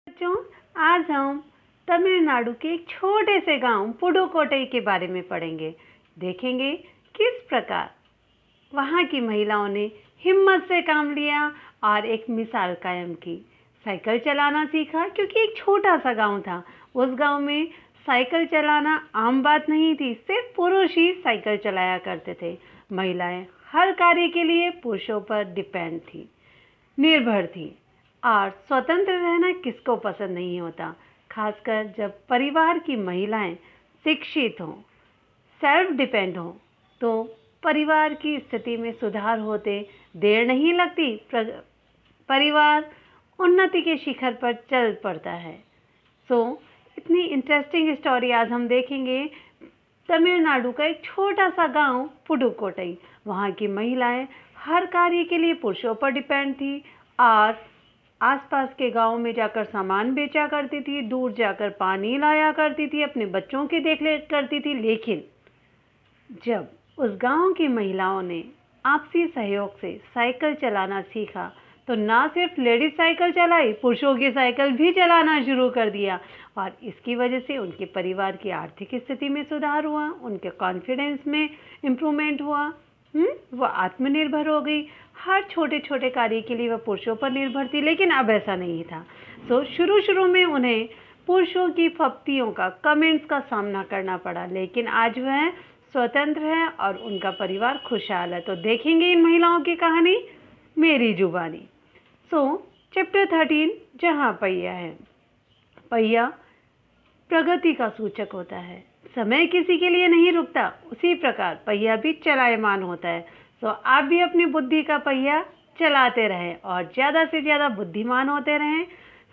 बच्चों, आज हम तमिलनाडु के एक छोटे से गांव पुडुकोट्टई के बारे में पढ़ेंगे। देखेंगे किस प्रकार वहां की महिलाओं ने हिम्मत से काम लिया और एक मिसाल कायम की। साइकिल चलाना सीखा क्योंकि एक छोटा सा गांव था। उस गांव में साइकिल चलाना आम बात नहीं थी, सिर्फ पुरुष ही साइकिल चलाया करते थे। महिलाएं हर कार्य के लिए पुरुषों पर डिपेंड थी, निर्भर थी। और स्वतंत्र रहना किसको पसंद नहीं होता, खासकर जब परिवार की महिलाएं शिक्षित हों, सेल्फ डिपेंड हों, तो परिवार की स्थिति में सुधार होते देर नहीं लगती, परिवार उन्नति के शिखर पर चल पड़ता है। इतनी इंटरेस्टिंग स्टोरी आज हम देखेंगे। तमिलनाडु का एक छोटा सा गांव पुडुकोट्टई, वहाँ की महिलाएं हर कार्य के लिए पुरुषों पर डिपेंड थी और आसपास के गांव में जाकर सामान बेचा करती थी, दूर जाकर पानी लाया करती थी, अपने बच्चों की देखरेख करती थी। लेकिन जब उस गांव की महिलाओं ने आपसी सहयोग से साइकिल चलाना सीखा तो ना सिर्फ लेडीज साइकिल चलाई, पुरुषों की साइकिल भी चलाना शुरू कर दिया। और इसकी वजह से उनके परिवार की आर्थिक स्थिति में सुधार हुआ, उनके कॉन्फिडेंस में इम्प्रूवमेंट हुआ, वो आत्मनिर्भर हो गई। हर छोटे छोटे कार्य के लिए वह पुरुषों पर निर्भर थी, लेकिन अब ऐसा नहीं था। शुरू में उन्हें पुरुषों की फप्तियों का, कमेंट्स का सामना करना पड़ा, लेकिन आज वह स्वतंत्र है और उनका परिवार खुशहाल है। तो देखेंगे इन महिलाओं की कहानी मेरी जुबानी। चैप्टर 13, जहाँ पहिया है। पहिया प्रगति का सूचक होता है। समय किसी के लिए नहीं रुकता, उसी प्रकार पहिया भी चलायमान होता है। आप भी अपनी बुद्धि का पहिया चलाते रहें और ज़्यादा से ज़्यादा बुद्धिमान होते रहें।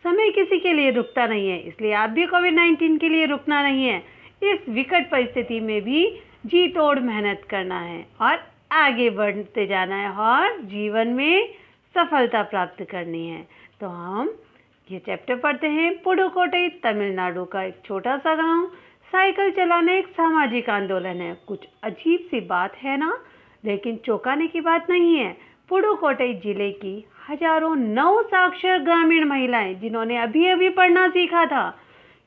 समय किसी के लिए रुकता नहीं है, इसलिए आप भी कोविड-19 के लिए रुकना नहीं है। इस विकट परिस्थिति में भी जी तोड़ मेहनत करना है और आगे बढ़ते जाना है और जीवन में सफलता प्राप्त करनी है। तो हम ये चैप्टर पढ़ते हैं। पुडुकोट्टई तमिलनाडु का एक छोटा सा गांव। साइकिल चलाना एक सामाजिक आंदोलन है। कुछ अजीब सी बात है ना, लेकिन चौंकाने की बात नहीं है। पुडुकोट्टई जिले की हजारों नव साक्षर ग्रामीण महिलाएं, जिन्होंने अभी अभी पढ़ना सीखा था,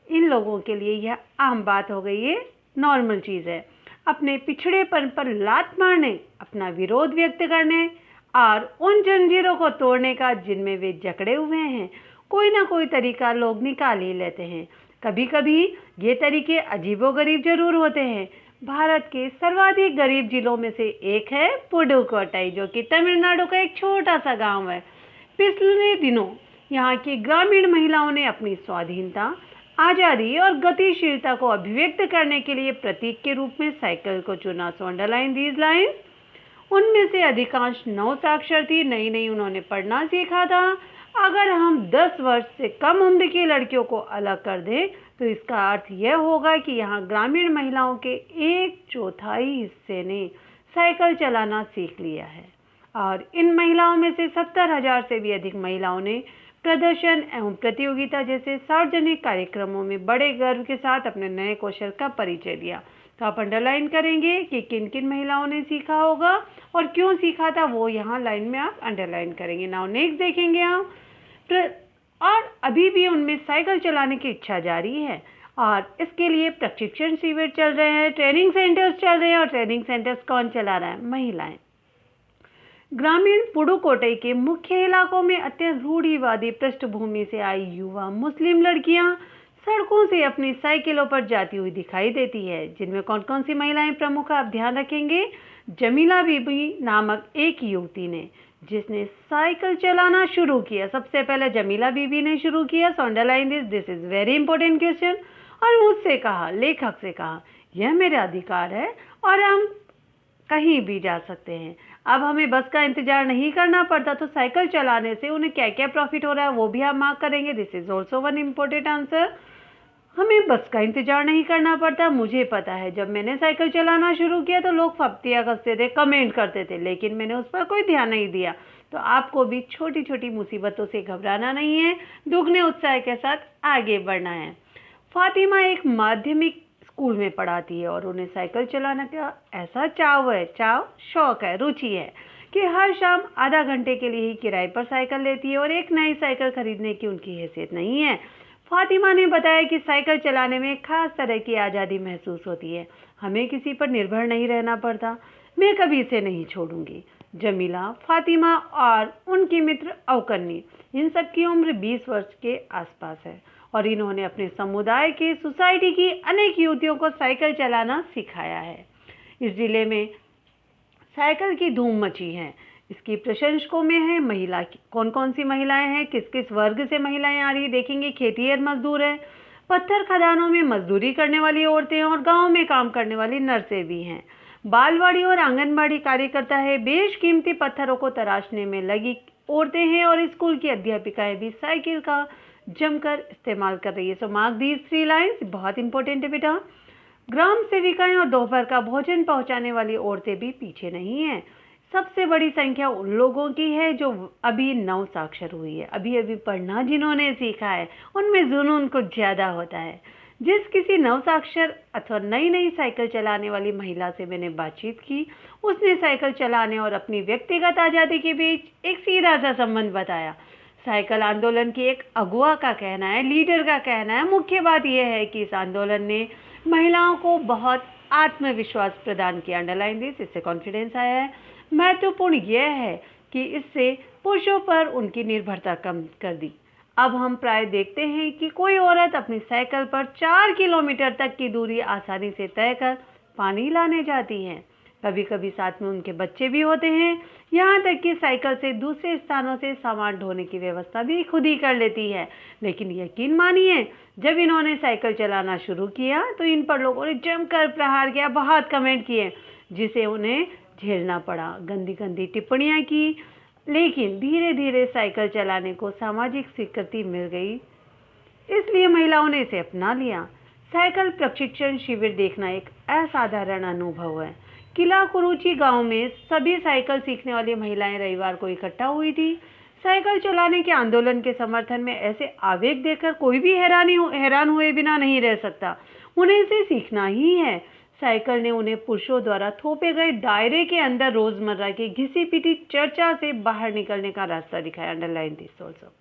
इन लोगों के लिए यह आम बात हो गई है, नॉर्मल चीज़ है। अपने पिछड़ेपन पर लात मारने, अपना विरोध व्यक्त करने और उन जंजीरों को तोड़ने का जिनमें वे जकड़े हुए हैं, कोई ना कोई तरीका लोग निकाल ही लेते हैं। कभी कभी ये तरीके अजीबोगरीब जरूर होते हैं। भारत के सर्वाधिक गरीब जिलों में से एक है पुडुकोट्टई, जो कि तमिलनाडु का एक छोटा सा गांव है। पिछले दिनों यहाँ की ग्रामीण महिलाओं ने अपनी स्वाधीनता, आज़ादी और गतिशीलता को अभिव्यक्त करने के लिए प्रतीक के रूप में साइकिल को चुना। Underline these lines. उनमें से अधिकांश नव साक्षर थी, नई नई उन्होंने पढ़ना सीखा था। अगर हम 10 वर्ष से कम उम्र की लड़कियों को अलग कर दें तो इसका अर्थ यह होगा कि यहाँ ग्रामीण महिलाओं के 1/4 हिस्से ने साइकिल चलाना सीख लिया है और इन महिलाओं में से 70,000 से भी अधिक महिलाओं ने प्रदर्शन एवं प्रतियोगिता जैसे सार्वजनिक कार्यक्रमों में बड़े गर्व के साथ अपने नए कौशल का परिचय दिया। तो आप अंडरलाइन करेंगे कि किन किन महिलाओं ने सीखा होगा और क्यों सीखा था, वो यहाँ लाइन में आप अंडरलाइन करेंगे। नाउ नेक्स्ट देखेंगे हम। और अभी भी उनमें साइकिल चलाने की इच्छा जारी है और इसके लिए प्रशिक्षण शिविर चल रहे हैं, ट्रेनिंग सेंटर्स चल रहे हैं। और ट्रेनिंग सेंटर्स कौन चला रहा है? महिलाएं। ग्रामीण पुडुकोट्टई के मुख्य इलाकों में अत्यंत रूढ़िवादी पृष्ठभूमि से आई युवा मुस्लिम लड़कियां सड़कों से अपनी साइकिलों पर जाती हुई दिखाई देती है। जिनमें कौन कौन सी महिलाएं प्रमुख, आप ध्यान रखेंगे। जमीला बीबी नामक एक युवती ने, जिसने साइकिल चलाना शुरू किया। सबसे पहले जमीला बीबी ने शुरू किया। Underline this is very important question. और मुझसे कहा, लेखक से कहा, यह मेरा अधिकार है और हम कहीं भी जा सकते हैं। अब हमें बस का इंतजार नहीं करना पड़ता, तो साइकिल चलाने से उन्हें क्या क्या प्रॉफिट हो रहा है वो भी आप मार्क करेंगे। This is also one important answer. हमें बस का इंतजार नहीं करना पड़ता। मुझे पता है, जब मैंने साइकिल चलाना शुरू किया तो लोग फप्तियाँ कसते थे, कमेंट करते थे, लेकिन मैंने उस पर कोई ध्यान नहीं दिया। तो आपको भी छोटी छोटी मुसीबतों से घबराना नहीं है, दुगने उत्साह के साथ आगे बढ़ना है। फातिमा एक माध्यमिक स्कूल में पढ़ाती है और उन्हें साइकिल चलाने का ऐसा चाव है, शौक है, रुचि है कि हर शाम आधा घंटे के लिए ही किराए पर साइकिल लेती है और एक नई साइकिल खरीदने की उनकी हैसियत नहीं है। फातिमा ने बताया कि साइकिल चलाने में खास तरह की आज़ादी महसूस होती है, हमें किसी पर निर्भर नहीं रहना पड़ता। मैं कभी इसे नहीं छोड़ूंगी। जमीला, फातिमा और उनकी मित्र अवकन्नी, इन सब की उम्र 20 वर्ष के आसपास है और इन्होंने अपने समुदाय की सोसाइटी की अनेक युवतियों को साइकिल चलाना सिखाया है। इस जिले में साइकिल की धूम मची है। इसकी प्रशंसकों में है महिला, कौन कौन सी महिलाएं हैं, किस किस वर्ग से महिलाएं आ रही देखेंगे। खेतिहर मजदूर है, पत्थर खदानों में मजदूरी करने वाली औरतें हैं और गाँव में काम करने वाली नर्सें भी हैं। बालवाड़ी और आंगनबाड़ी कार्यकर्ता है, बेशकीमती पत्थरों को तराशने में लगी औरतें हैं और स्कूल की अध्यापिकाएं भी साइकिल का जमकर इस्तेमाल कर रही है। सो मार्क दीज 3 लाइन्स, बहुत इंपॉर्टेंट है बेटा। ग्राम सेविकाएं और दोपहर का भोजन पहुंचाने वाली औरतें भी पीछे नहीं हैं। सबसे बड़ी संख्या उन लोगों की है जो अभी नव साक्षर हुई है, अभी अभी पढ़ना जिन्होंने सीखा है, उनमें जुनून कुछ ज़्यादा होता है। जिस किसी नव साक्षर अथवा नई नई साइकिल चलाने वाली महिला से मैंने बातचीत की, उसने साइकिल चलाने और अपनी व्यक्तिगत आज़ादी के बीच एक सीधा सा संबंध बताया। साइकिल आंदोलन की एक अगुआ का कहना है, लीडर का कहना है, मुख्य बात यह है कि इस आंदोलन ने महिलाओं को बहुत आत्मविश्वास प्रदान किया। अंडरलाइन दिस, इससे कॉन्फिडेंस आया है। महत्वपूर्ण यह है कि इससे पुरुषों पर उनकी निर्भरता कम कर दी। अब हम प्राय देखते हैं कि कोई औरत अपनी साइकिल पर 4 किलोमीटर तक की दूरी आसानी से तय कर पानी लाने जाती हैं। कभी कभी साथ में उनके बच्चे भी होते हैं। यहाँ तक कि साइकिल से दूसरे स्थानों से सामान ढोने की व्यवस्था भी खुद ही कर लेती है। लेकिन यकीन मानिए, जब इन्होंने साइकिल चलाना शुरू किया तो इन पर लोगों ने जमकर प्रहार किया, बहुत कमेंट किए, जिसे उन्हें झेलना पड़ा, गंदी गंदी टिप्पणियाँ की। लेकिन धीरे धीरे साइकिल चलाने को सामाजिक स्वीकृति मिल गई, इसलिए महिलाओं ने इसे अपना लिया। साइकिल प्रशिक्षण शिविर देखना एक असाधारण अनुभव है। किला कुरुची गांव में सभी साइकिल सीखने वाली महिलाएं रविवार को इकट्ठा हुई थी। साइकिल चलाने के आंदोलन के समर्थन में ऐसे आवेग देखकर कोई भी हैरान हुए बिना नहीं रह सकता। उन्हें इसे सीखना ही है। साइकिल ने उन्हें पुरुषों द्वारा थोपे गए दायरे के अंदर रोजमर्रा की घिसी पिटी चर्चा से बाहर निकलने का रास्ता दिखाया। Underline this also.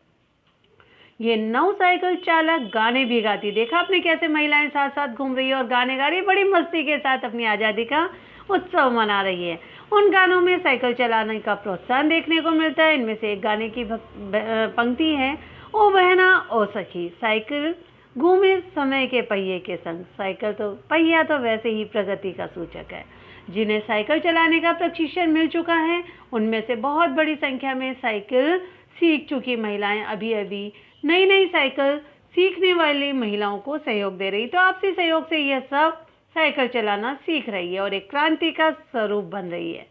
ये नौ साइकिल चालक गाने भी गाती, देखा आपने कैसे महिलाएं साथ साथ घूम रही है और गाने गा रही है, बड़ी मस्ती के साथ अपनी आज़ादी का उत्सव मना रही है। उन गानों में साइकिल चलाने का प्रोत्साहन देखने को मिलता है। इनमें से एक गाने की पंक्ति है, ओ बहना ओ सखी, साइकिल घूमे समय के पहिए के संग। साइकिल तो पहिया तो वैसे ही प्रगति का सूचक है। जिन्हें साइकिल चलाने का प्रशिक्षण मिल चुका है, उनमें से बहुत बड़ी संख्या में साइकिल सीख चुकी महिलाएं अभी अभी नई नई साइकिल सीखने वाली महिलाओं को सहयोग दे रही। तो आपसी सहयोग से यह सब साइकिल चलाना सीख रही है और एक क्रांति का स्वरूप बन रही है।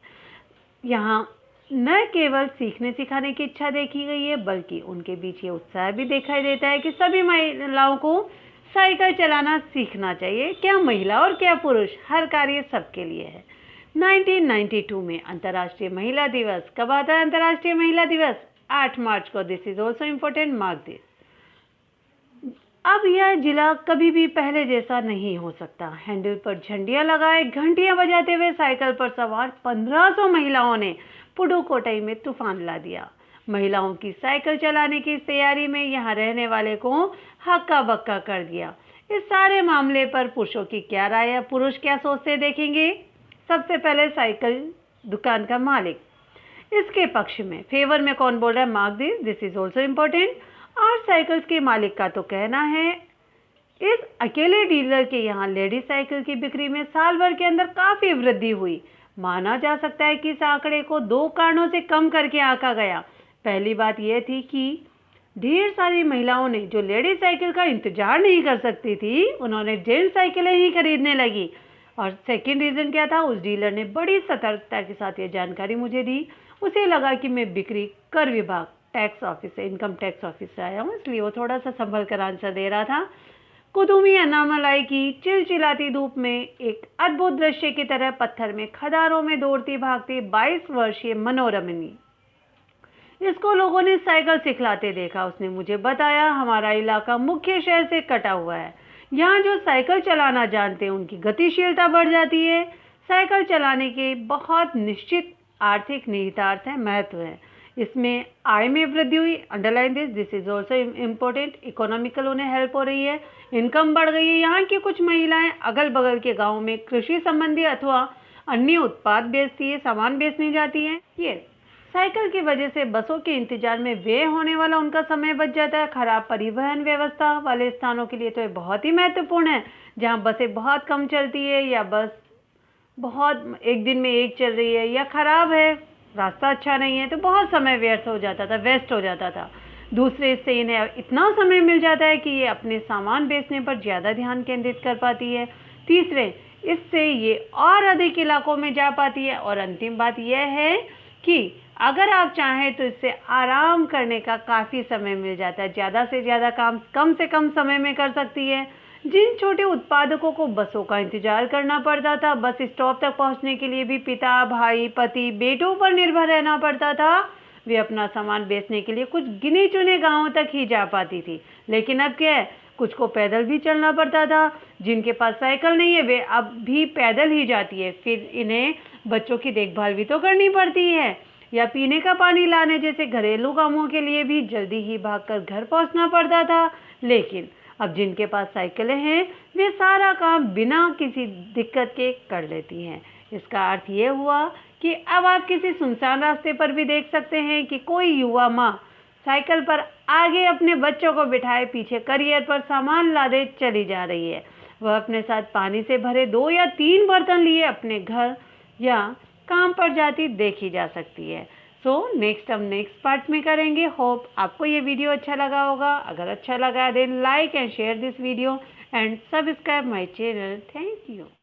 यहाँ न केवल सीखने सिखाने की इच्छा देखी गई है, बल्कि उनके बीच ये उत्साह भी दिखाई देता है कि सभी महिलाओं को साइकिल चलाना सीखना चाहिए। क्या महिला और क्या पुरुष, हर कार्य सबके लिए है। 1992 में अंतर्राष्ट्रीय महिला दिवस, कब आता है अंतर्राष्ट्रीय महिला दिवस? 8 मार्च को। This is also important, mark this. अब यह जिला कभी भी पहले जैसा नहीं हो सकता। हैंडल पर झंडियां लगाए, घंटियां बजाते हुए साइकिल पर सवार 1500 महिलाओं ने पुडुकोट्टई में तूफान ला दिया। महिलाओं की साइकिल चलाने की इस तैयारी में यहाँ रहने वाले को हक्का बक्का कर दिया। इस सारे मामले पर पुरुषों की क्या राय है, पुरुष क्या सोचते देखेंगे। सबसे पहले साइकिल दुकान का मालिक, इसके पक्ष में फेवर में कौन बोल रहा है, mark this is also important. और साइकिल्स के मालिक का तो कहना है, इस अकेले डीलर के यहाँ लेडीज साइकिल की बिक्री में साल भर के अंदर काफ़ी वृद्धि हुई। माना जा सकता है कि इस आंकड़े को 2 कारणों से कम करके आंका गया। पहली बात यह थी कि ढेर सारी महिलाओं ने जो लेडीज साइकिल का इंतजार नहीं कर सकती थी, उन्होंने जेंट्स साइकिलें ही खरीदने लगी। और सेकेंड रीज़न क्या था, उस डीलर ने बड़ी सतर्कता के साथ ये जानकारी मुझे दी। उसे लगा कि मैं बिक्री कर विभाग, टैक्स ऑफिस से, इनकम टैक्स ऑफिस से आया हूँ, इसलिए वो थोड़ा सा संभल कर आंसर दे रहा था। कुदुमी अन्नामलाई की चिलचिलाती धूप में एक अद्भुत दृश्य की तरह पत्थर में खदारों में दौड़ती भागती 22 वर्षीय मनोरमनी, इसको लोगों ने साइकिल सिखलाते देखा। उसने मुझे बताया, हमारा इलाका मुख्य शहर से कटा हुआ है। यहाँ जो साइकिल चलाना जानते हैं उनकी गतिशीलता बढ़ जाती है। साइकिल चलाने के बहुत निश्चित आर्थिक निहितार्थ है, महत्व है। इसमें आय में वृद्धि हुई, underline this is also important. Economical उन्हें हेल्प हो रही है, इनकम बढ़ गई है। यहाँ की कुछ महिलाएं अगल बगल के गाँव में कृषि संबंधी अथवा अन्य उत्पाद बेचती है, सामान बेचने जाती हैं। ये साइकिल की वजह से बसों के इंतजार में व्यय होने वाला उनका समय बच जाता है। खराब परिवहन व्यवस्था वाले स्थानों के लिए तो ये बहुत ही महत्वपूर्ण है, जहाँ बसें बहुत कम चलती है या बस बहुत एक दिन में एक चल रही है या खराब है, रास्ता अच्छा नहीं है, तो बहुत समय व्यर्थ हो जाता था, वेस्ट हो जाता था। दूसरे इससे इन्हें इतना समय मिल जाता है कि ये अपने सामान बेचने पर ज़्यादा ध्यान केंद्रित कर पाती है। तीसरे, इससे ये और अधिक इलाकों में जा पाती है। और अंतिम बात यह है कि अगर आप चाहें तो इससे आराम करने का काफ़ी समय मिल जाता है, ज़्यादा से ज़्यादा काम कम से कम समय में कर सकती है। जिन छोटे उत्पादकों को बसों का इंतजार करना पड़ता था, बस स्टॉप तक पहुंचने के लिए भी पिता, भाई, पति, बेटों पर निर्भर रहना पड़ता था, वे अपना सामान बेचने के लिए कुछ गिने चुने गांवों तक ही जा पाती थी। लेकिन अब क्या है, कुछ को पैदल भी चलना पड़ता था। जिनके पास साइकिल नहीं है वे अब भी पैदल ही जाती है। फिर इन्हें बच्चों की देखभाल भी तो करनी पड़ती है, या पीने का पानी लाने जैसे घरेलू कामों के लिए भी जल्दी ही भागकर घर पहुंचना पड़ता था। लेकिन अब जिनके पास साइकिलें हैं वे सारा काम बिना किसी दिक्कत के कर लेती हैं। इसका अर्थ ये हुआ कि अब आप किसी सुनसान रास्ते पर भी देख सकते हैं कि कोई युवा माँ साइकिल पर आगे अपने बच्चों को बिठाए पीछे करियर पर सामान लादे चली जा रही है। वह अपने साथ पानी से भरे 2 या 3 बर्तन लिए अपने घर या काम पर जाती देखी जा सकती है। सो हम नेक्स्ट पार्ट में करेंगे। होप आपको ये वीडियो अच्छा लगा होगा। अगर अच्छा लगा then like and share this video and subscribe my channel. Thank you.